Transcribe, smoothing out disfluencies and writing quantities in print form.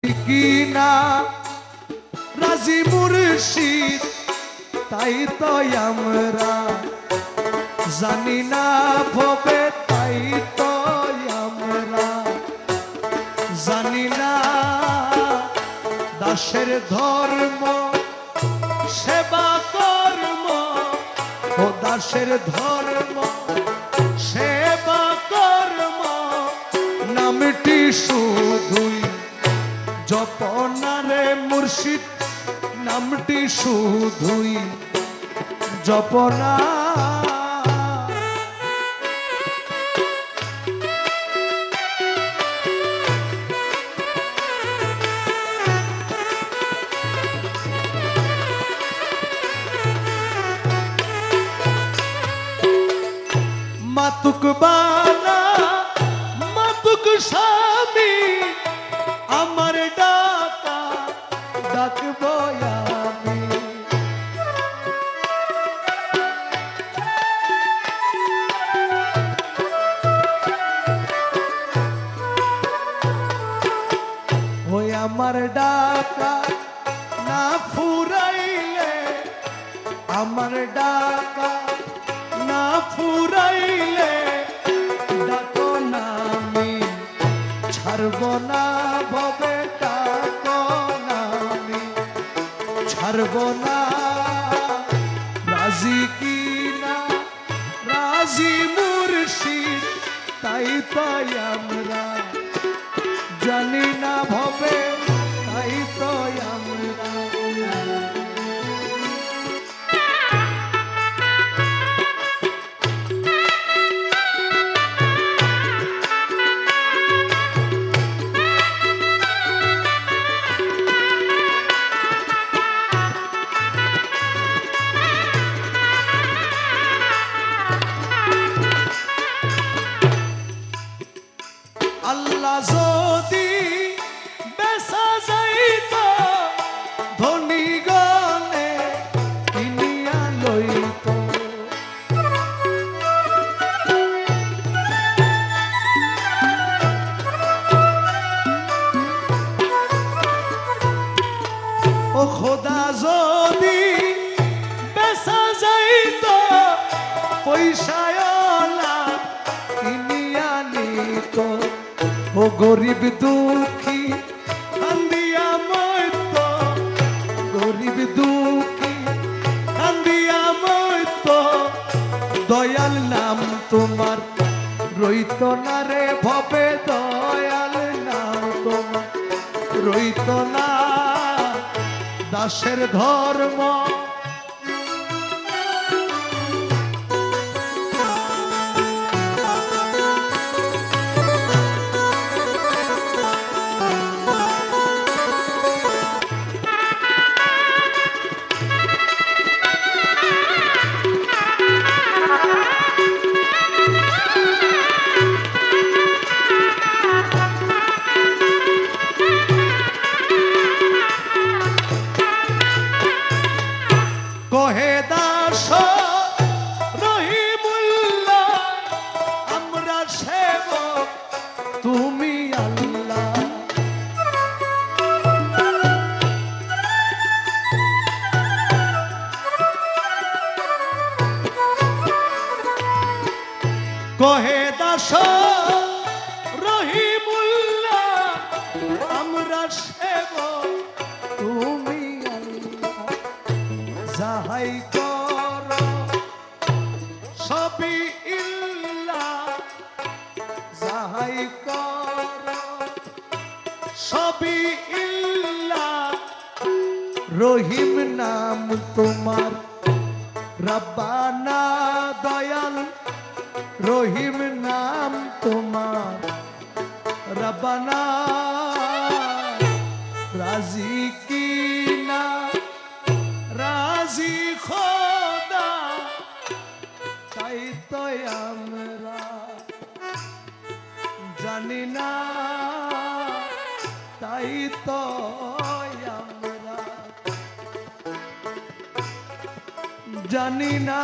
কিনা রাজি মুর্শিদ তাই তো আমরা জানি না ভবে, তাই তো আমরা জানি না দাসের ধর্ম সেবা কর্ম, ও দাসের ধর্ম সেবা কর্ম নামটি শুধুই জপনারে মুর্শিদ, নামটি শুধুই জপনা। মাতুক বানা মাতুক স্বামী আমার ডাকা ডাকব আমি। ওই আমার ডাকা না ফুরাইলে, আমার ডাকা না ফুরাইলে ডাকো না আমি ছাড়ব না ভবে, ডাকো না আমি ছাড়ব না। রাজি কিনা রাজি মুর্শিদ তাই তাই আমরা জানি না ভবে, তাই তো আমরা। আল্লাহ যদি বেসা যাইত ধনী গলে কিনিয়া লইত, ও খোদা যদি বেসা যাইত পয়সায়লা কিনিয়া নিত, ও গরিব দুঃখী কান্দিয়া মইত, গরিব দুঃখী কান্দিয়া মইত, দয়াল নাম তোমার রইত না রে ভবে, দয়াল নাম তোমার রইত না। দাসের ধর্ম কহে দাস রহিমুল্লাহ আমরা সেবক তুমি আল্লাহ। কহে দাস রহিমুল্লাহ আমরা সেবক তুমি আল্লাহ। যাহাই কর সবই ইল্লাহ, যাহাই কর সবই ইল্লাহ, রহিম নাম তোমার রব্বানা দয়াল, রহিম নাম তোমার রব্বানা। রাজি কিনা রাজি খোদা তাই তো আমরা জানি না, তাই তো আমরা জানি না।